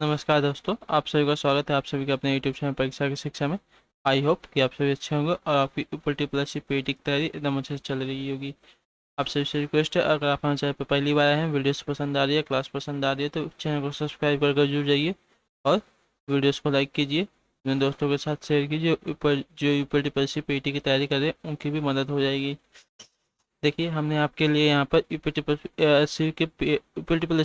नमस्कार दोस्तों, आप सभी का स्वागत है आप सभी का अपने यूट्यूब चैनल परीक्षा की शिक्षा में। आई होप कि आप सभी अच्छे होंगे और आपकी ऊपर टी प्लस पेटी की तैयारी एकदम अच्छे से चल रही होगी। आप सभी से रिक्वेस्ट है, अगर आप हमारे चैनल पर पहली बार आए हैं, वीडियोस पसंद आ रही है, क्लास पसंद आ रही है, तो चैनल को सब्सक्राइब कर जरूर जाइए और वीडियोस को लाइक कीजिए, अपने दोस्तों के साथ शेयर कीजिए। ऊपर जो ऊपर टी प्लस पेटी की तैयारी कर रहे हैं उनकी भी मदद हो जाएगी। देखिए, हमने आपके लिए यहाँ पर UP triple S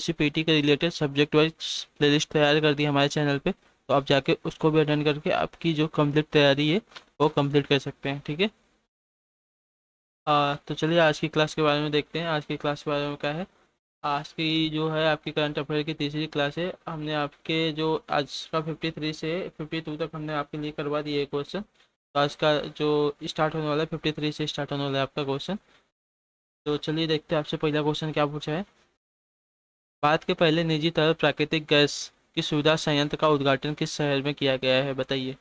C PT के रिलेटेड सब्जेक्ट वाइज प्लेलिस्ट तैयार कर दी है हमारे चैनल पे। तो आप जाके उसको भी अटेंड करके आपकी जो कंप्लीट तैयारी है वो कंप्लीट कर सकते हैं। ठीक है। तो चलिए आज की क्लास के बारे में देखते हैं। आज की क्लास के बारे में क्या है। आज की जो है आपकी करंट अफेयर की तीसरी क्लास है। हमने आपके जो आज का 53 से 52 तक हमने आपके लिए करवा दिए क्वेश्चन। तो आज का जो स्टार्ट होने वाला है 53 से स्टार्ट होने वाला है आपका क्वेश्चन। तो चलिए देखते हैं आपसे पहला क्वेश्चन क्या पूछा है। भारत के पहले निजी तरल प्राकृतिक गैस की सुविधा संयंत्र का उद्घाटन किस शहर में किया गया है, बताइए।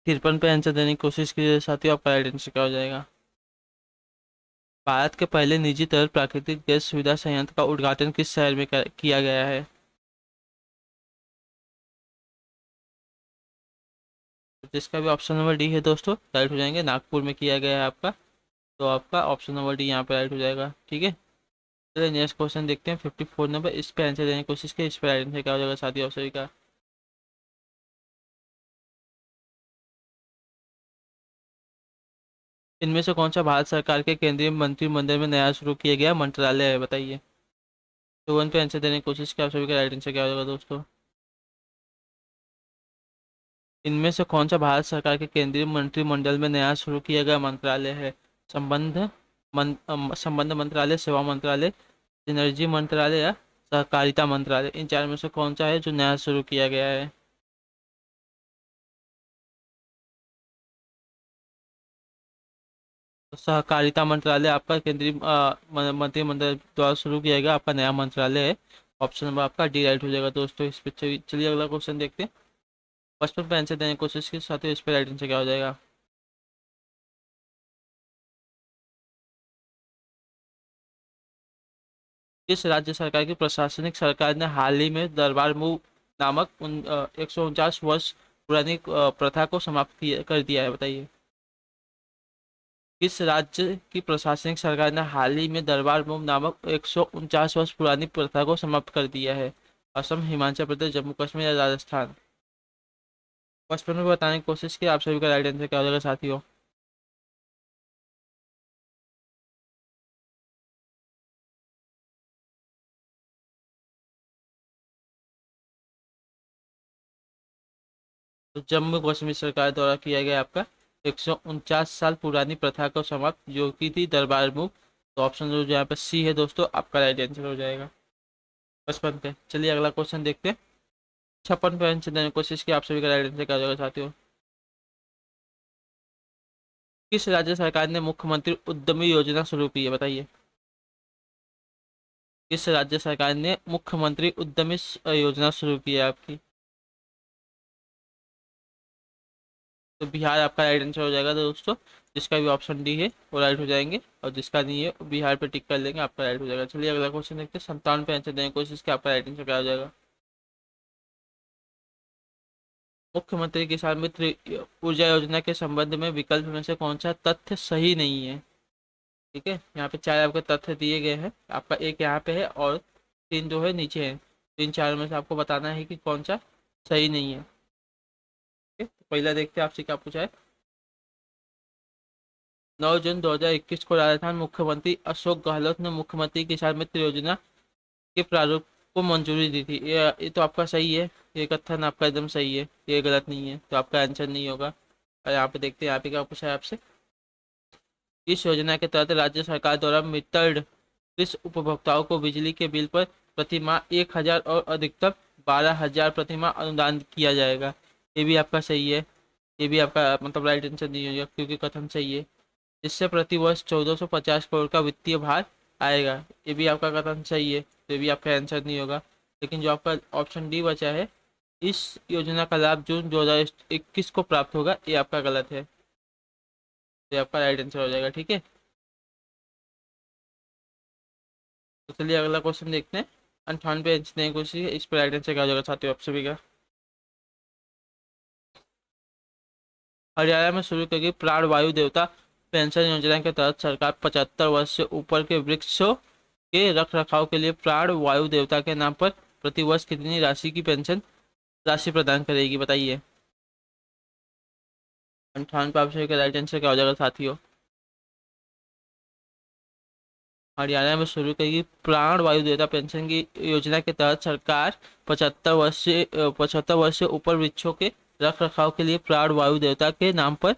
53 पे आंसर देने की कोशिश कीजिए साथियों, आपका राइट आंसर क्या हो जाएगा। भारत के पहले निजी तरल प्राकृतिक गैस सुविधा संयंत्र का उद्घाटन किस शहर में किया गया है। जिसका भी ऑप्शन नंबर डी है दोस्तों, राइट हो जाएंगे। नागपुर में किया गया है आपका। तो आपका ऑप्शन नंबर डी यहाँ पे राइट हो जाएगा। ठीक है। चलिए नेक्स्ट क्वेश्चन देखते हैं। 54 नंबर, इस पे आंसर देने की कोशिश की, इस पे राइट आंसर क्या हो जाएगा साथियों आप सभी का। इनमें से कौन सा भारत सरकार के केंद्रीय मंत्रिमंडल में नया शुरू किया गया मंत्रालय है, बताइए। तो वन पे आंसर देने की कोशिश की, आप सभी का राइट आंसर क्या होगा दोस्तों। इनमें से कौन सा भारत सरकार के केंद्रीय मंत्रिमंडल में नया शुरू किया गया मंत्रालय है। संबंध संबंध मंत्रालय, सेवा मंत्रालय, एनर्जी मंत्रालय या सहकारिता मंत्रालय। इन चार में से कौन सा है जो नया शुरू किया गया है। तो सहकारिता मंत्रालय आपका केंद्रीय मंत्रिमंडल द्वारा शुरू किया गया आपका नया मंत्रालय है। ऑप्शन नंबर आपका डी राइट हो जाएगा दोस्तों इस पे। चलिए अगला क्वेश्चन देखते हैं। बचपन पे आंसर देने की कोशिश की साथ ही इस पे राइट आंसर क्या हो जाएगा। किस राज्य सरकार की प्रशासनिक सरकार ने हाल ही में दरबार मूव नामक 149 वर्ष पुरानी प्रथा को समाप्त कर दिया है, बताइए। किस राज्य की प्रशासनिक सरकार ने हाल ही में दरबार मूव नामक 149 वर्ष पुरानी प्रथा को समाप्त कर दिया है। असम, हिमाचल प्रदेश, जम्मू कश्मीर या राजस्थान। बचपन में बताने की कोशिश की, आप सभी का राइट आंसर क्या हो जाएगा साथियों। तो जम्मू कश्मीर सरकार द्वारा किया गया आपका 149 साल पुरानी प्रथा को समाप्त, जो की थी दरबार मूव। तो ऑप्शन जो यहाँ पे सी है दोस्तों, आपका राइट आंसर हो जाएगा। 55 पे चलिए अगला क्वेश्चन देखते हैं। 56 पे आंसर देने की कोशिश की, आप सभी का राइट आंसर क्या हो जाएगा साथियों। किस राज्य सरकार ने मुख्यमंत्री उद्यमी योजना शुरू की है, बताइए। किस राज्य सरकार ने मुख्यमंत्री उद्यमी योजना शुरू की है आपकी। तो बिहार आपका राइट आंसर हो जाएगा दोस्तों। जिसका भी ऑप्शन डी है वो राइट हो जाएंगे, और जिसका नहीं है वो बिहार पे टिक कर लेंगे, आपका राइट हो जाएगा। चलिए अगला क्वेश्चन देखते हैं। 57 पे आंसर देने की कोशिश की, आपका राइट आंसर क्या हो जाएगा। मुख्यमंत्री किसान मित्र ऊर्जा योजना के संबंध में विकल्प में से कौन सा तथ्य सही नहीं है। ठीक है, यहाँ पे चार आपके तथ्य दिए गए हैं। आपका एक यहाँ पे है और तीन जो है नीचे है। तीन चार में से आपको बताना है कि कौन सा सही नहीं है। ठीक है, तो पहला देखते हैं आपसे क्या पूछा है। 9 जून 2021 को राजस्थान मुख्यमंत्री अशोक गहलोत ने मुख्यमंत्री किसान मित्र योजना के प्रारूप को मंजूरी दी थी। ये तो आपका सही है। ये कथन आपका एकदम सही है, ये गलत नहीं है, तो आपका आंसर नहीं होगा। और यहाँ पे देखते हैं यहाँ पे क्या पूछा है आपसे। इस योजना के तहत राज्य सरकार द्वारा मित्रण कृषि उपभोक्ताओं को बिजली के बिल पर प्रति माह 1,000 और अधिकतम 12,000 प्रति माह अनुदान किया जाएगा। ये भी आपका सही है। ये भी आपका मतलब राइट आंसर नहीं होगा क्योंकि कथन सही है। जिससे प्रति वर्ष 1450 करोड़ का वित्तीय भार आएगा। ये भी आपका कथन सही है, तो ये भी आपका आंसर नहीं होगा। लेकिन जो आपका ऑप्शन डी बचा है, इस योजना का लाभ जून 2021 को प्राप्त होगा, ये आपका गलत है। तो ये आपका राइट आंसर हो जाएगा। ठीक है, तो चलिए अगला क्वेश्चन देखते हैं। 98 इंच नहीं कुछ, इस पर राइट आंसर क्या हो जाएगा साथियों आप सभी का। हरियाणा में शुरू की गई प्राण वायु देवता पेंशन योजना के तहत सरकार 75 वर्ष से ऊपर के वृक्षों के रख रखाव के लिए प्राण वायु देवता के नाम पर प्रतिवर्ष कितनी राशि की पेंशन राशि प्रदान करेगी बताइए। 98 ऑप्शन का राइट आंसर क्या हो जाएगा साथियों। हरियाणा में शुरू की गई प्राण वायु देवता पेंशन की योजना के तहत सरकार 75 वर्ष से ऊपर वृक्षों के रख रखाव के लिए प्राण वायु देवता के नाम पर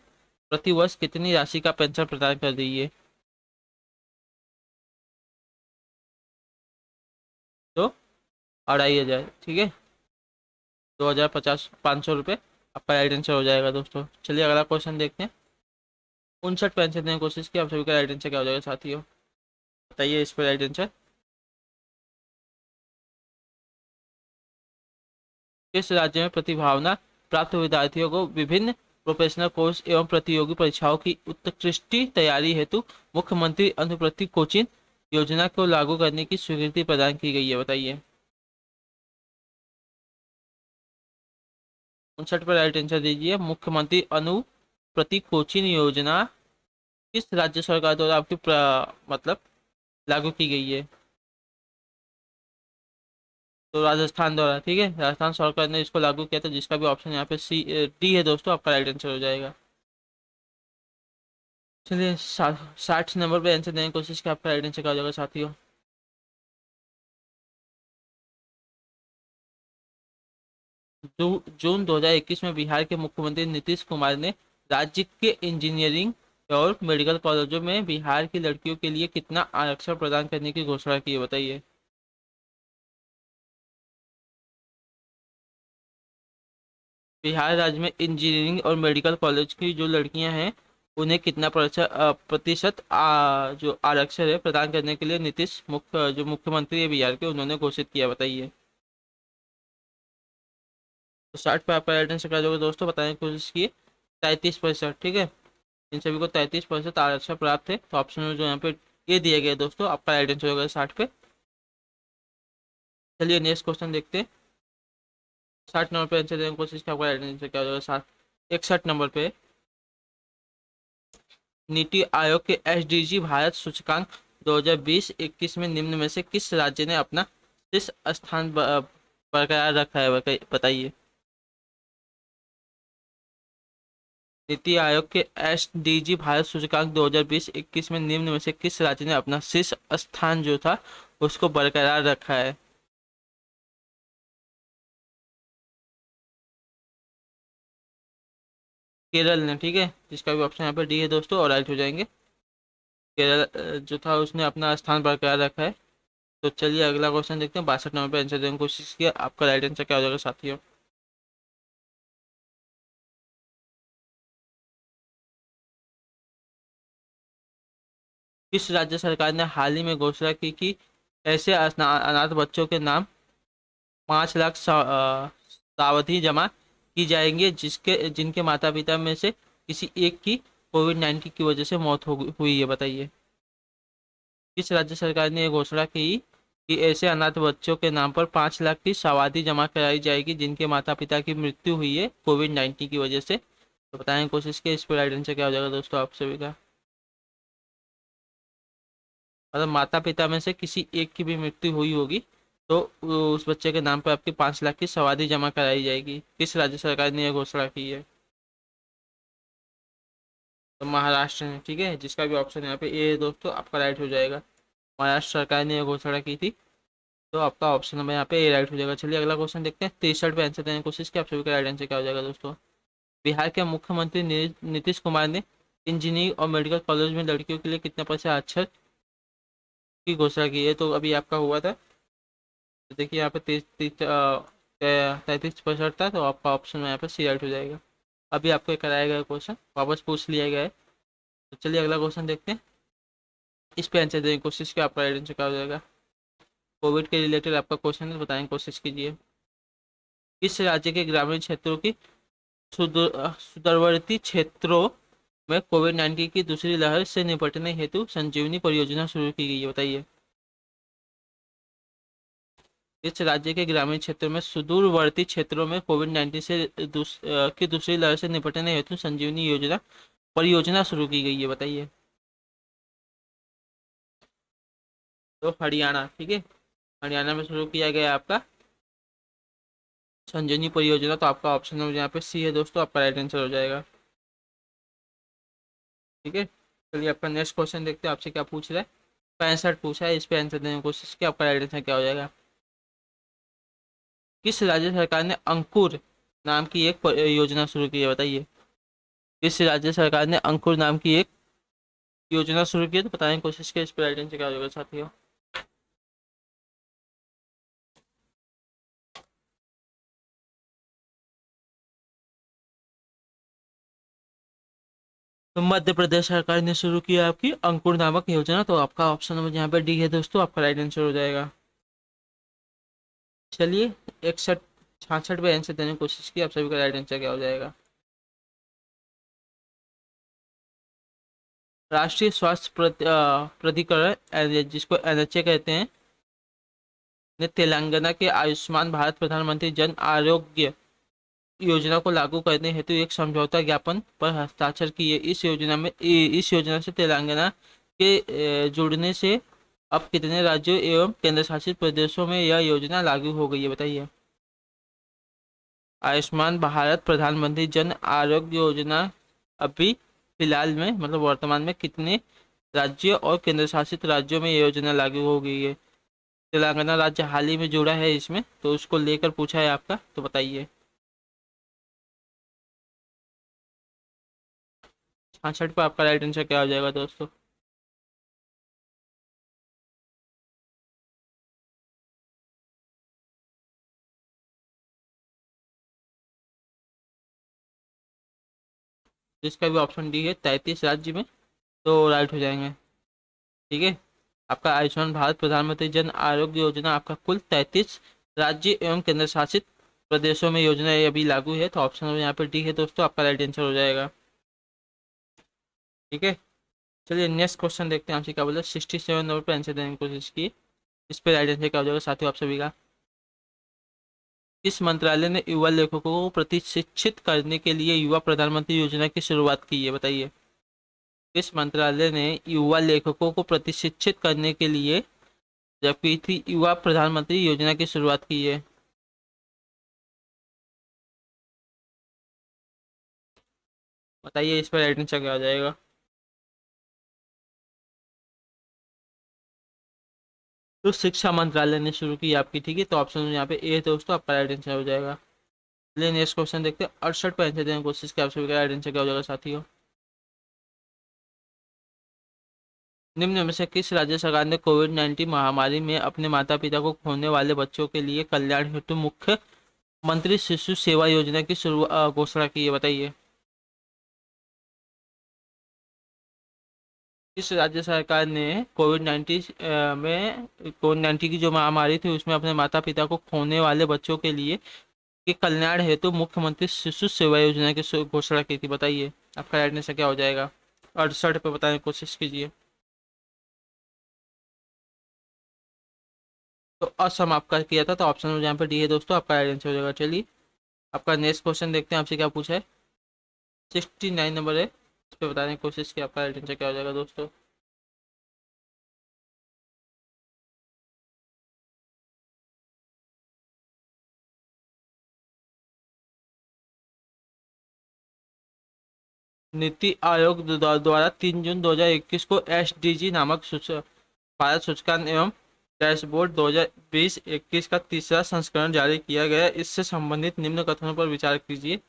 प्रतिवर्ष कितनी राशि का पेंशन प्रदान कर रही है। तो 2500, ठीक है, 2050, 500 रुपये आपका राइट आंसर हो जाएगा दोस्तों। चलिए अगला क्वेश्चन देखते हैं। 59 पेंशन देने की कोशिश की, आप सभी का राइट आंसर क्या हो जाएगा साथियों, बताइए इस पर राइट आंसर। किस राज्य में प्रतिभावना प्राप्त विद्यार्थियों को विभिन्न प्रोफेशनल कोर्स एवं प्रतियोगी परीक्षाओं की उत्कृष्ट तैयारी हेतु मुख्यमंत्री अनुप्रति कोचिंग योजना को लागू करने की स्वीकृति प्रदान की गई है बताइए। 59 पर राइट आंसर दीजिए। मुख्यमंत्री अनुप्रति कोचिंग योजना किस राज्य सरकार द्वारा आपकी मतलब लागू की गई है। तो राजस्थान द्वारा, ठीक है, राजस्थान सरकार ने इसको लागू किया था, जिसका भी ऑप्शन यहाँ पे सी डी है दोस्तों, आपका राइट आंसर हो जाएगा। चलिए 60 नंबर पे आंसर देने की कोशिश की, आपका राइट आंसर क्या हो जाएगा साथियों। जून 2021 में बिहार के मुख्यमंत्री नीतीश कुमार ने राज्य के इंजीनियरिंग और मेडिकल कॉलेजों में बिहार की लड़कियों के लिए कितना आरक्षण प्रदान करने की घोषणा की है बताइए। बिहार राज्य में इंजीनियरिंग और मेडिकल कॉलेज की जो लड़कियां हैं उन्हें कितना प्रतिशत जो आरक्षण है प्रदान करने के लिए नीतीश जो मुख्यमंत्री है बिहार के, उन्होंने घोषित किया बताइए। तो 60 पे आपका राइट आंसर क्या होगा दोस्तों, बताने की कोशिश की। 33%, ठीक है, इन सभी को 33% आरक्षण प्राप्त है। तो ऑप्शन में जो यहाँ पे ये दिया गया है दोस्तों, आपका राइट आंसर होगा 60 पे। चलिए नेक्स्ट क्वेश्चन देखते हैं। 60 नंबर पे आंसर देने की कोशिश की, आपका राइट आंसर क्या हो जाएगा। 61 नंबर पे नीति आयोग के एसडीजी भारत सूचकांक 2020-21 में निम्न में से किस राज्य ने अपना शीर्ष स्थान बरकरार रखा है बताइए। नीति आयोग के एसडीजी भारत सूचकांक 2020-21 में निम्न में से किस राज्य ने अपना शीर्ष स्थान जो था उसको बरकरार रखा है। केरल ने, ठीक है, जिसका भी ऑप्शन यहाँ पे डी है दोस्तों, और राइट हो जाएंगे। केरल जो था उसने अपना स्थान बरकरार रखा है। तो चलिए अगला क्वेश्चन देखते हैं। 62 नंबर पे आंसर देने की कोशिश किया, आपका राइट आंसर क्या हो जाएगा साथियों। किस राज्य सरकार ने हाल ही में घोषणा की कि ऐसे अनाथ बच्चों के नाम 5 लाख सावधि जमा की जाएंगे जिसके जिनके माता पिता में से किसी एक की कोविड-19 की वजह से मौत हुई है बताइए। किस राज्य सरकार ने यह घोषणा की कि ऐसे अनाथ बच्चों के नाम पर 5 लाख की सावधि जमा कराई जाएगी जिनके माता पिता की मृत्यु हुई है कोविड-19 की वजह से। तो बताने की कोशिश की, इस पर राइट आंसर क्या हो जाएगा दोस्तों आप सभी का। मतलब माता पिता में से किसी एक की भी मृत्यु हुई होगी तो उस बच्चे के नाम पर आपकी 5 लाख की सावधि जमा कराई जाएगी। किस राज्य सरकार ने यह घोषणा की है। तो महाराष्ट्र ने, ठीक है, जिसका भी ऑप्शन यहाँ पे ए है दोस्तों, आपका राइट हो जाएगा। महाराष्ट्र सरकार ने यह घोषणा की थी, तो आपका ऑप्शन नंबर यहाँ पे ए राइट हो जाएगा। चलिए अगला क्वेश्चन देखते हैं। 63 पे आंसर देने की कोशिश की, आप सभी का राइट आंसर क्या हो जाएगा दोस्तों। बिहार के मुख्यमंत्री नीतीश कुमार ने इंजीनियरिंग और मेडिकल कॉलेज में लड़कियों के लिए कितने प्रतिशत आरक्षण की घोषणा की है। तो अभी आपका हुआ था, तो देखिए यहाँ पे 33% था, तो आपका ऑप्शन में यहाँ पे सी राइट हो जाएगा। अभी आपको कराया गया क्वेश्चन वापस पूछ लिया गया है। तो चलिए अगला क्वेश्चन देखते हैं। इस पे आंसर देने की कोशिश की, आपका राइट आंसर क्या हो जाएगा। कोविड के रिलेटेड आपका क्वेश्चन है, बताने की कोशिश कीजिए। किस राज्य के ग्रामीण क्षेत्रों की सुदूरवर्ती क्षेत्रों में कोविड-19 की दूसरी लहर से निपटने हेतु संजीवनी परियोजना शुरू की गई है बताइए। इस राज्य के ग्रामीण क्षेत्रों में सुदूरवर्ती क्षेत्रों में कोविड-19 से की दूसरी लहर से निपटने हेतु संजीवनी योजना परियोजना शुरू की गई है, बताइए। तो हरियाणा, ठीक है, हरियाणा में शुरू किया गया आपका संजीवनी परियोजना। तो आपका ऑप्शन नंबर यहाँ पे सी है दोस्तों, आपका राइट आंसर हो जाएगा। ठीक है, चलिए आपका नेक्स्ट क्वेश्चन देखते हैं, आपसे क्या पूछ रहा है। 65 पूछा है, इस पे आंसर देने की कोशिश की, आपका राइट आंसर क्या हो जाएगा। किस राज्य सरकार ने अंकुर नाम की एक योजना शुरू की है, बताइए। किस राज्य सरकार ने अंकुर नाम की एक योजना शुरू की है, तो बताने की कोशिश की, इस पे राइट आंसर क्या हो जाएगा साथियों। तो मध्य प्रदेश सरकार ने शुरू किया आपकी अंकुर नामक योजना। तो आपका ऑप्शन नंबर यहाँ पे डी है दोस्तों, आपका राइट आंसर हो जाएगा। चलिए 61 66 पे आंसर देने की कोशिश की, आप सभी का राइट आंसर क्या हो जाएगा। राष्ट्रीय स्वास्थ्य प्राधिकरण जिसको एनएचए कहते हैं, ने तेलंगाना के आयुष्मान भारत प्रधानमंत्री जन आरोग्य योजना को लागू करने हेतु एक समझौता ज्ञापन पर हस्ताक्षर किए। इस योजना से तेलंगाना के जुड़ने से अब कितने राज्यों एवं केंद्र शासित प्रदेशों में यह योजना लागू हो गई है, बताइए। आयुष्मान भारत प्रधानमंत्री जन आरोग्य योजना अभी फिलहाल में, मतलब वर्तमान में, कितने राज्यों और केंद्र शासित राज्यों में ये योजना लागू हो गई है। तेलंगाना राज्य हाल ही में जुड़ा है इसमें, तो उसको लेकर पूछा है आपका, तो बताइए। 66 पर आपका राइट आंसर क्या हो जाएगा दोस्तों। जिसका भी ऑप्शन डी है, 33 राज्य में, तो राइट हो जाएंगे। ठीक है, आपका आयुष्मान भारत प्रधानमंत्री जन आरोग्य योजना आपका कुल 33 राज्य एवं केंद्र शासित प्रदेशों में योजना ये अभी लागू है। तो ऑप्शन यहाँ पे डी है दोस्तों, आपका राइट आंसर हो जाएगा। ठीक है, चलिए नेक्स्ट क्वेश्चन देखते हैं, आपसे क्या बोला। 67 नंबर पर आंसर देने की कोशिश की, इस पे राइट आंसर क्या हो जाएगा साथियों आप सभी का। किस मंत्रालय ने युवा लेखकों को प्रशिक्षित करने के लिए युवा प्रधानमंत्री योजना की शुरुआत की है, बताइए। किस मंत्रालय ने युवा लेखकों को प्रशिक्षित करने के लिए जबकि थी युवा प्रधानमंत्री योजना की शुरुआत की है। बताइए, इस पर राइट आंसर क्या हो जाएगा। तो शिक्षा मंत्रालय ने शुरू की आपकी, ठीक है, तो ऑप्शन यहाँ पे ए है दोस्तों, आपका राइट आंसर हो जाएगा। चलिए नेक्स्ट क्वेश्चन देखते हैं, 68 पे आंसर देने की कोशिश की, आप सभी का राइट आंसर क्या हो जाएगा साथियों। निम्न में से किस राज्य सरकार ने कोविड-19 महामारी में अपने माता पिता को खोने वाले बच्चों के लिए कल्याण हेतु मुख्य मंत्री शिशु सेवा योजना की शुरुआत घोषणा की है, बताइए। किस राज्य सरकार ने कोविड-19 की जो महामारी थी उसमें अपने माता पिता को खोने वाले बच्चों के लिए के कल्याण हेतु मुख्यमंत्री शिशु सेवा योजना की घोषणा की थी, बताइए। आपका राइट आंसर क्या हो जाएगा। 68 पे बताने की कोशिश कीजिए। तो असम आपका किया था, तो ऑप्शन यहाँ पे डी है दोस्तों, आपका राइट आंसर हो जाएगा। चलिए आपका नेक्स्ट क्वेश्चन देखते हैं, आपसे क्या पूछा है। 69 नंबर है, इस पे बताने की कोशिश की, आपका राइट आंसर क्या हो जाएगा दोस्तों। नीति आयोग द्वारा 3 जून 2021 को एसडीजी नामक भारत सूचकांक एवं डैशबोर्ड 2020-21 का तीसरा संस्करण जारी किया गया। इससे संबंधित निम्न कथनों पर विचार कीजिए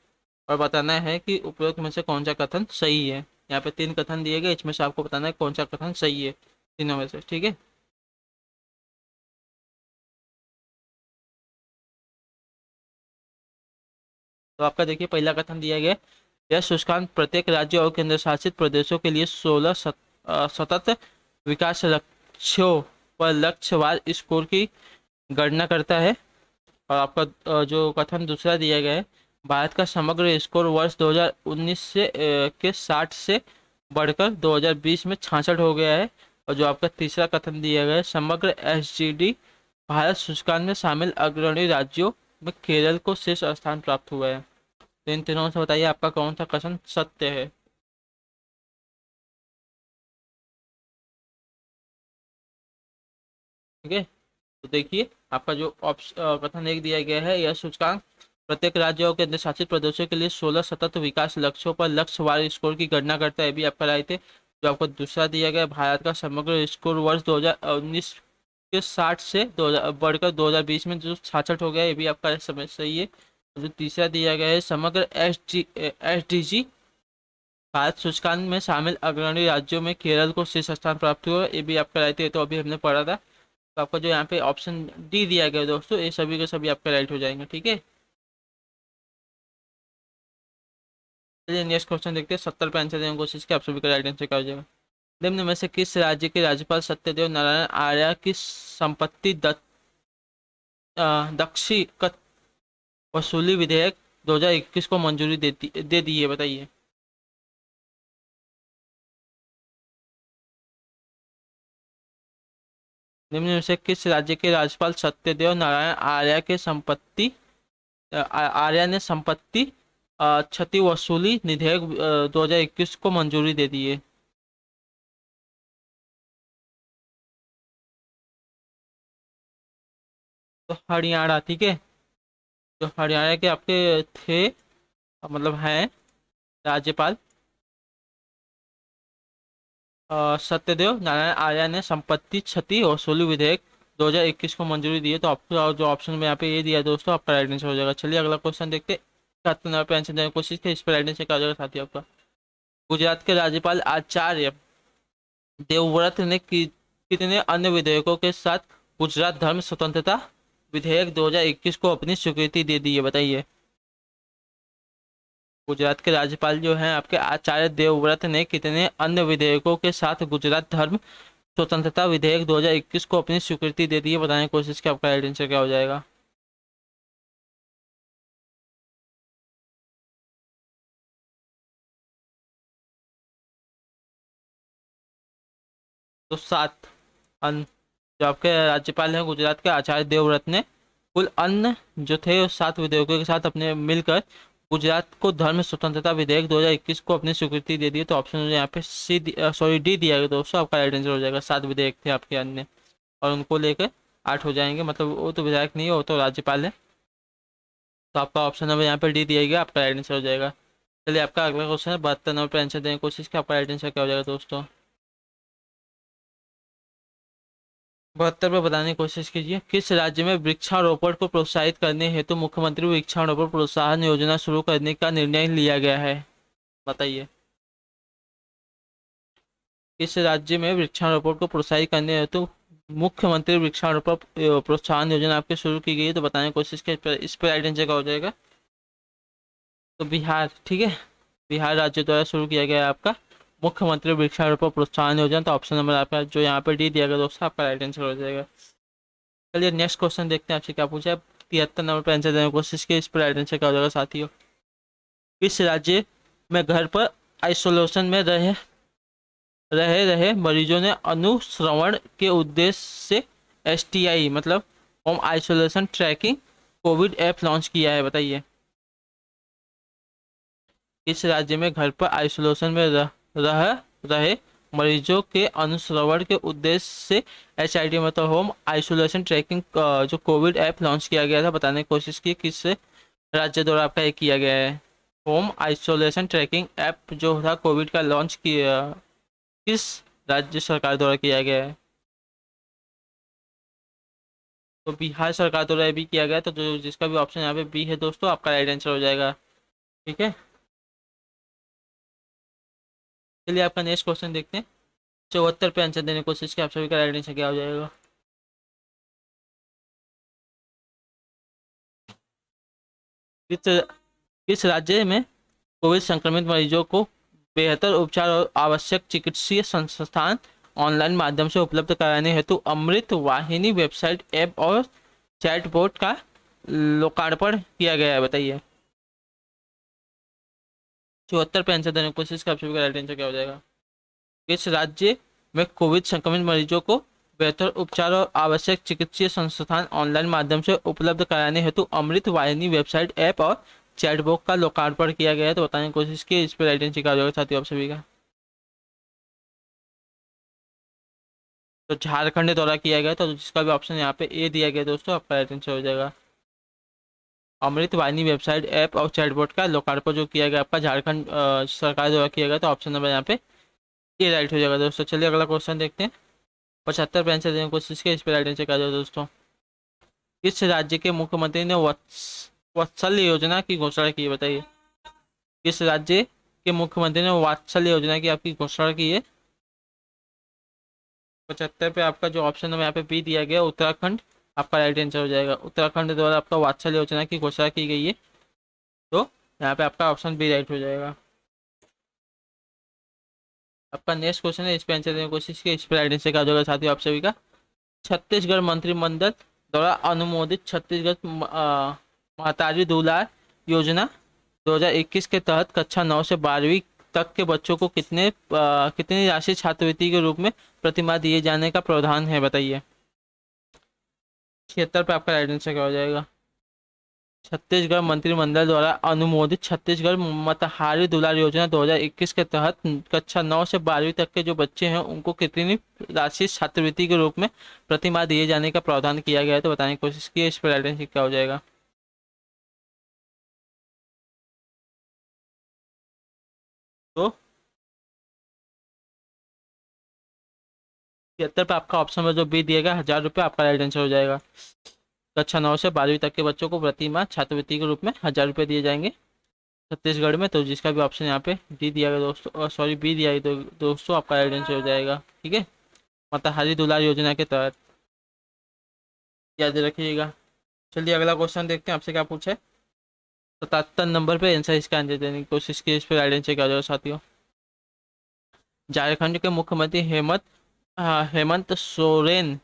और बताना है कि उपरोक्त में से कौन सा कथन सही है। यहाँ पे 3 कथन दिए गए, इसमें से आपको बताना है कौन सा कथन सही है तीनों में से, ठीक है। तो आपका देखिए पहला कथन दिया गया, यह सूचकांक प्रत्येक राज्य और केंद्र शासित प्रदेशों के लिए 16 सतत विकास लक्ष्यों पर लक्ष्यवार स्कोर की गणना करता है। और आपका जो कथन दूसरा दिया गया है, भारत का समग्र स्कोर वर्ष 2019 के 60 से बढ़कर 2020 में 66 हो गया है। और जो आपका तीसरा कथन दिया गया है, समग्र एसजीडी भारत सूचकांक में शामिल अग्रणी राज्यों में केरल को शीर्ष स्थान प्राप्त हुआ है। तो इन तीनों से बताइए आपका कौन सा कथन सत्य है। ठीक है, तो देखिए आपका जो कथन एक दिया गया है, यह सूचकांक प्रत्येक राज्य और केंद्र शासित प्रदेशों के लिए 16 सतत विकास लक्ष्यों पर लक्ष्यवार स्कोर की गणना करता है, भी आपका राइट है। जो आपको दूसरा दिया गया है, भारत का समग्र स्कोर वर्ष 2019 के 60 से 2000 बढ़कर 2020 में जो 66 हो गया, ये भी आपका समय सही है। जो तीसरा दिया गया है, समग्र एस डी जी भारत सूचकांक में शामिल अग्रणी राज्यों में केरल को शीर्ष स्थान प्राप्त हुआ, ये भी आपका राइट है, तो अभी हमने पढ़ा था। तो आपका जो यहाँ पे ऑप्शन डी दिया गया है दोस्तों, ये सभी के सभी आपका राइट हो जाएंगे। ठीक है, चलिए नेक्स्ट क्वेश्चन देखते हैं। 70 पे आंसर देने की कोशिश की, आप सभी का राइट आंसर क्या हो जाएगा। निम्न में से किस राज्य के राज्यपाल सत्यदेव नारायण आर्य की संपत्ति दक्षिणकत वसूली विधेयक 2021 को मंजूरी दे दी है, बताइए। निम्न में से किस राज्य के राज्यपाल सत्यदेव नारायण आर्य के संपत्ति आर्य ने संपत्ति क्षति वसूली विधेयक 2021 को मंजूरी दे दी है। तो हरियाणा। ठीक है, जो हरियाणा के आपके थे, मतलब हैं राज्यपाल सत्यदेव नारायण आर्य ने संपत्ति क्षति वसूली विधेयक 2021 को मंजूरी दी है। तो आपको जो ऑप्शन में यहाँ पे ये दिया है दोस्तों, आपका राइट आंसर हो जाएगा। चलिए अगला क्वेश्चन देखते हैं। 71 पे आंसर देने की कोशिश की, इस पर राइट आंसर क्या हो जाएगा साथी आपका। गुजरात के राज्यपाल आचार्य देवव्रत ने कितने अन्य विधेयकों के साथ गुजरात धर्म स्वतंत्रता विधेयक 2021 को अपनी स्वीकृति दे दी है, बताइए। गुजरात के राज्यपाल जो हैं आपके आचार्य देवव्रत ने कितने अन्य विधेयकों के साथ गुजरात धर्म स्वतंत्रता विधेयक 2021 को अपनी स्वीकृति दे दी है, बताने की कोशिश की, आपका राइट आंसर क्या हो जाएगा। तो 7 अन्य जो आपके राज्यपाल हैं गुजरात के आचार्य देवव्रत ने कुल अन्य जो थे उस 7 विधेयकों के साथ अपने मिलकर गुजरात को धर्म स्वतंत्रता विधेयक 2021 को अपनी स्वीकृति दे दी है। तो ऑप्शन यहाँ पे सॉरी डी दिया गया दोस्तों, आपका राइट आंसर हो जाएगा। 7 विधेयक थे आपके अन्य, और उनको लेकर 8 हो जाएंगे, मतलब वो तो विधायक नहीं है, वो तो राज्यपाल है। तो आपका ऑप्शन नंबर यहाँ पर डी दिया गया, आपका राइट आंसर हो जाएगा। चलिए आपका अगला क्वेश्चन है। 72 नंबर पर आंसर देने की कोशिश की, आपका राइट आंसर क्या हो जाएगा दोस्तों। 72 पे बताने की कोशिश कीजिए। किस राज्य में वृक्षारोपण को प्रोत्साहित करने हेतु मुख्यमंत्री वृक्षारोपण प्रोत्साहन योजना शुरू करने का निर्णय लिया गया है, बताइए। किस राज्य में वृक्षारोपण को प्रोत्साहित करने हेतु मुख्यमंत्री वृक्षारोपण प्रोत्साहन योजना आपके शुरू की गई है, तो बताने की कोशिश की, इस पर राइट आंसर का हो जाएगा। तो बिहार। ठीक है, बिहार राज्य द्वारा शुरू किया गया है आपका मुख्यमंत्री वृक्षारोपण प्रोत्साहन योजना। तो ऑप्शन नंबर आपका जो यहाँ पे डी दिया गया दोस्तों, आपका राइट आंसर हो जाएगा। चलिए नेक्स्ट क्वेश्चन देखते हैं आपसे क्या पूछा है। 73 नंबर पर आंसर देने की कोशिश की, इस पर राइट आंसर क्या हो जाएगा साथियों। किस राज्य में घर पर आइसोलेशन में रहे रहे मरीजों ने अनुश्रवण के उद्देश्य से STI मतलब home isolation tracking covid app launch किया है, बताइए। किस राज्य में घर पर आइसोलेशन में रह रहे मरीजों के अनुश्रवण के उद्देश्य से HIT मतलब होम आइसोलेशन ट्रैकिंग जो कोविड ऐप लॉन्च किया गया था, बताने की कोशिश की, किस राज्य द्वारा आपका ये किया गया है। होम आइसोलेशन ट्रैकिंग ऐप जो था कोविड का लॉन्च किया, किस राज्य सरकार द्वारा किया गया है। तो बिहार सरकार द्वारा ये भी किया गया है, तो जो जिसका भी ऑप्शन यहाँ पे बी है दोस्तों, आपका राइट आंसर हो जाएगा। ठीक है, चलिए आपका नेक्स्ट क्वेश्चन देखते हैं। 74 पे आंसर देने की कोशिश की, आप सभी का राइट आंसर क्या हो जाएगा। किस किस राज्य में कोविड संक्रमित मरीजों को बेहतर उपचार और आवश्यक चिकित्सीय संस्थान ऑनलाइन माध्यम से उपलब्ध कराने हेतु अमृत वाहिनी वेबसाइट ऐप और चैटबॉट का लोकार्पण किया गया है, बताइए। 74 पे आंसर देने की कोशिश कर, आप सभी का राइट आंसर क्या हो जाएगा। किस राज्य में कोविड संक्रमित मरीजों को बेहतर उपचार और आवश्यक चिकित्सीय संस्थान ऑनलाइन माध्यम से उपलब्ध कराने हेतु अमृत वाहिनी वेबसाइट, ऐप और चैटबॉट का लोकार्पण किया गया है। तो बताने की कोशिश की, इस पर राइट आंसर क्या हो जाएगा साथियों आप सभी का? तो झारखंड दौरा किया गया, तो जिसका भी ऑप्शन यहाँ पे ए दिया गया दोस्तों, आपका राइट आंसर हो जाएगा। अमृत वाहिनी वेबसाइट, ऐप और चैटबॉट का लोकार्पण जो किया गया आपका झारखंड सरकार द्वारा किया गया, तो ऑप्शन नंबर यहाँ पे ए राइट हो जाएगा दोस्तों। चलिए अगला क्वेश्चन देखते हैं। 75 पे आंसर देने की कोशिश की, इस पर राइट आंसर क्या हो जाएगा दोस्तों? किस राज्य के मुख्यमंत्री ने वात्सल्य योजना की घोषणा की है, बताइए? किस राज्य के मुख्यमंत्री ने वात्सल्य योजना की आपकी घोषणा की है? 75 पे आपका जो ऑप्शन नंबर यहाँ पे बी दिया गया, उत्तराखंड, आपका राइट आंसर हो जाएगा। उत्तराखंड द्वारा आपका वात्सल्य योजना की घोषणा की गई है, तो यहाँ पे आपका ऑप्शन बी राइट हो जाएगा। आपका नेक्स्ट क्वेश्चन है, इस पे आंसर देने की कोशिश की, इस पे राइट आंसर क्या हो जाएगा साथियों आप सभी का? छत्तीसगढ़ मंत्रिमंडल द्वारा अनुमोदित छत्तीसगढ़ महतारी दुलार योजना 2021 के तहत कक्षा 9 से 12वीं तक के बच्चों को कितनी राशि छात्रवृत्ति के रूप में प्रतिमाह दिए जाने का प्रावधान है, बताइए? 76 पे आपका राइट आंसर क्या हो जाएगा? छत्तीसगढ़ मंत्रिमंडल द्वारा अनुमोदित छत्तीसगढ़ मतहारी दुलार योजना 2021 के तहत कक्षा 9 से 12वीं तक के जो बच्चे हैं उनको कितनी राशि छात्रवृत्ति के रूप में प्रतिमाह दिए जाने का प्रावधान किया गया है, तो बताने की कोशिश की, इस पर राइट आंसर क्या हो जाएगा? तो 76 पे आपका ऑप्शन में जो बी दिएगा 1000 रुपये, आपका राइट आंसर हो जाएगा। कक्षा 9 से 12वीं तक के बच्चों को प्रतिमाह छात्रवृत्ति के रूप में 1000 रुपये दिए जाएंगे छत्तीसगढ़ में, तो जिसका भी ऑप्शन यहाँ पे डी दिया गया दोस्तों, सॉरी बी दिया गया तो दोस्तों आपका राइट आंसर हो जाएगा। ठीक है, मतहारी दुलार योजना के तहत, याद रखिएगा। चलिए अगला क्वेश्चन देखते हैं, आपसे क्या पूछा है। 77 नंबर पे आंसर इसका आंसर देने की कोशिश की, इस पर राइट आंसर क्या हो जाएगा साथियों? झारखंड के मुख्यमंत्री हेमंत सोरेन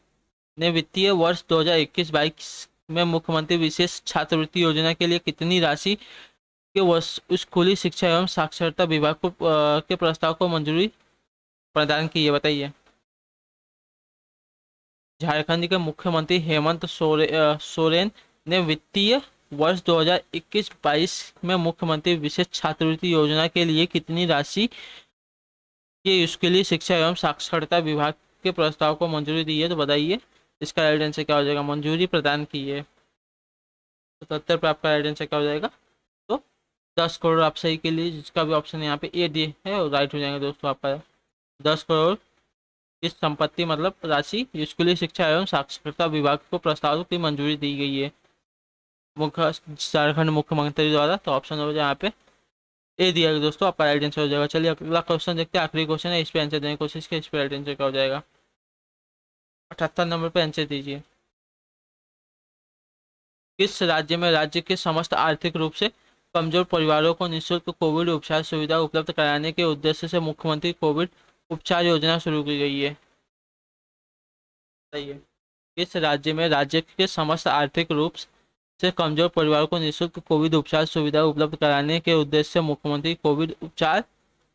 ने वित्तीय वर्ष 2021-22 में मुख्यमंत्री विशेष छात्रवृत्ति योजना के लिए कितनी राशि के स्कूली शिक्षा एवं साक्षरता विभाग को के प्रस्ताव को मंजूरी प्रदान की है, बताइए? झारखंड के मुख्यमंत्री हेमंत सोरेन ने वित्तीय वर्ष 2021-22 में मुख्यमंत्री विशेष छात्रवृत्ति योजना के लिए कितनी राशि के स्कूली शिक्षा एवं साक्षरता विभाग के प्रस्ताव को मंजूरी दी है, तो बताइए इसका राइट आंसर क्या हो जाएगा? मंजूरी प्रदान की है। 77 पर आपका राइट आंसर क्या हो जाएगा? तो 10 करोड़ आप सही के लिए, जिसका भी ऑप्शन यहाँ पे ए डी है वो राइट हो जाएंगे दोस्तों आपका। 10 करोड़ इस संपत्ति मतलब राशि स्कूली शिक्षा एवं साक्षरता विभाग को प्रस्ताव की मंजूरी दी गई है झारखंड मुख्यमंत्री द्वारा, तो ऑप्शन हो जाए यहाँ पे ए दिया गया दोस्तों, आपका राइट आंसर हो जाएगा। चलिए अगला क्वेश्चन देखते हैं, आखिरी क्वेश्चन है, इस पे आंसर देने की कोशिश की, इस पे राइट आंसर क्या हो जाएगा? 78 नंबर पे आंसर दीजिए। किस राज्य में राज्य के समस्त आर्थिक रूप से कमजोर परिवारों को निःशुल्क कोविड उपचार सुविधा उपलब्ध कराने के उद्देश्य से मुख्यमंत्री कोविड उपचार योजना शुरू की गई है, बताइए? किस राज्य में राज्य के समस्त आर्थिक रूप से कमजोर परिवारों को निःशुल्क कोविड उपचार सुविधा उपलब्ध कराने के उद्देश्य से मुख्यमंत्री कोविड उपचार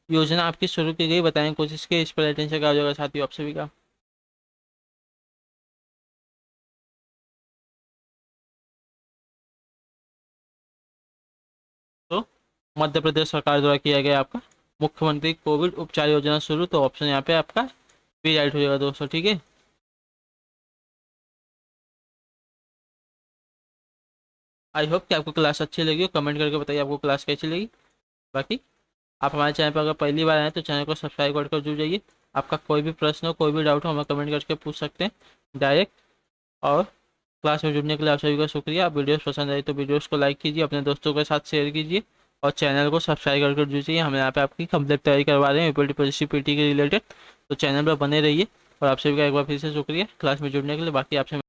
योजना आपकी शुरू की गई, बताने की कोशिश की, इस पर अटेंशन क्या हो जाएगा साथियों आप सभी का? तो मध्य प्रदेश सरकार द्वारा किया गया आपका मुख्यमंत्री कोविड उपचार योजना शुरू, तो ऑप्शन यहाँ पे आपका बी राइट हो जाएगा दोस्तों। ठीक है, आई होप कि आपको क्लास अच्छी लगी हो, कमेंट करके बताइए आपको क्लास कैसी लगी। बाकी आप हमारे चैनल पर अगर पहली बार आए तो चैनल को सब्सक्राइब करके जुड़ जाइए। आपका कोई भी प्रश्न हो, कोई भी डाउट हो, हमें कमेंट करके पूछ सकते हैं डायरेक्ट। और क्लास में जुड़ने के लिए आप सभी का शुक्रिया। आप वीडियोस पसंद आई तो वीडियोस को लाइक कीजिए, अपने दोस्तों के साथ शेयर कीजिए और चैनल को सब्सक्राइब करके जुड़िए। हम यहाँ पे आपकी कंप्लीट तैयारी करवा रहे हैं यूपीटी पीटी पीटी के रिलेटेड, तो चैनल पर बने रहिए। और आप सभी का एक बार फिर से शुक्रिया क्लास में जुड़ने के लिए। बाकी आपसे